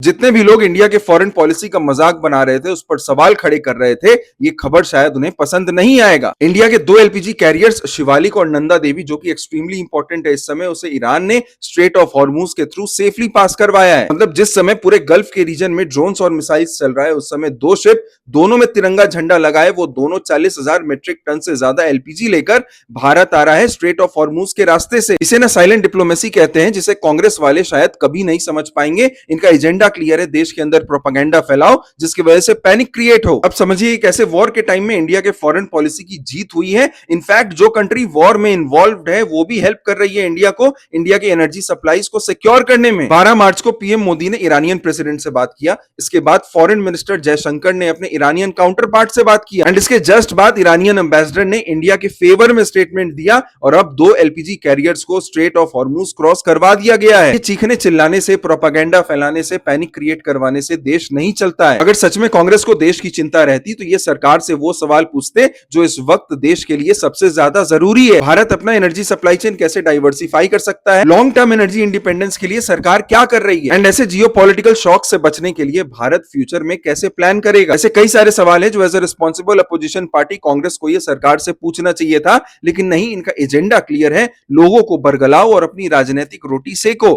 जितने भी लोग इंडिया के फॉरेन पॉलिसी का मजाक बना रहे थे, उस पर सवाल खड़े कर रहे थे, ये खबर शायद उन्हें पसंद नहीं आएगा। इंडिया के दो एलपीजी कैरियर्स शिवालिक और नंदा देवी, जो कि एक्सट्रीमली इंपॉर्टेंट है इस समय, उसे ईरान ने स्ट्रेट ऑफ हॉर्मूज के थ्रू सेफली पास करवाया है। मतलब जिस समय पूरे गल्फ के रीजन में ड्रोन्स और मिसाइल्स चल रहा है, उस समय दो शिप, दोनों में तिरंगा झंडा लगाए, वो दोनों 40,000 मीट्रिक टन से ज्यादा एलपीजी लेकर भारत आ रहा है स्ट्रेट ऑफ हॉर्मूज के रास्ते से। इसे ना साइलेंट डिप्लोमेसी कहते हैं, जिसे कांग्रेस वाले शायद कभी नहीं समझ पाएंगे। इनका एजेंडा क्लियर है, देश के अंदर प्रोपेगेंडा फैलाओ जिसकी वजह से पैनिक क्रिएट हो। अब समझिए कैसे वॉर के टाइम में इंडिया के फॉरेन पॉलिसी की जीत हुई है। इनफैक्ट जो कंट्री वॉर में इन्वॉल्व्ड है वो भी हेल्प कर रही है इंडिया को, इंडिया की एनर्जी सप्लाईज को सिक्योर करने में। 12 मार्च को पीएम मोदी ने ईरानियन प्रेसिडेंट से बात किया। इसके बाद फॉरेन मिनिस्टर जयशंकर ने अपने ईरानियन काउंटर पार्ट से बात किया एंड इसके जस्ट बाद ईरानियन एम्बेसडर ने इंडिया के फेवर में स्टेटमेंट दिया और अब दो एलपीजी कैरियर्स को स्ट्रेट ऑफ हॉर्मूज क्रॉस करवा दिया गया है। ये चीखने चिल्लाने से, प्रोपेगेंडा फैलाने से, पैनिक क्रिएट करवाने से देश नहीं चलता है। अगर सच में कांग्रेस को देश की चिंता रहती तो ये सरकार से वो सवाल पूछते जो इस वक्त देश के लिए सबसे ज्यादा जरूरी है। भारत अपना एनर्जी सप्लाई चेन कैसे डाइवर्सिफाई कर सकता है, लॉन्ग टर्म एनर्जी इंडिपेंडेंस के लिए सरकार क्या कर रही है एंड ऐसे जियोपॉलिटिकल शॉक से बचने के लिए भारत फ्यूचर में कैसे प्लान करेगा। ऐसे कई सारे सवाल है जो as a responsible opposition party Congress को ये सरकार से पूछना चाहिए था, लेकिन नहीं, इनका एजेंडा क्लियर है, लोगों को बरगलाओ और अपनी राजनीतिक रोटी सेको।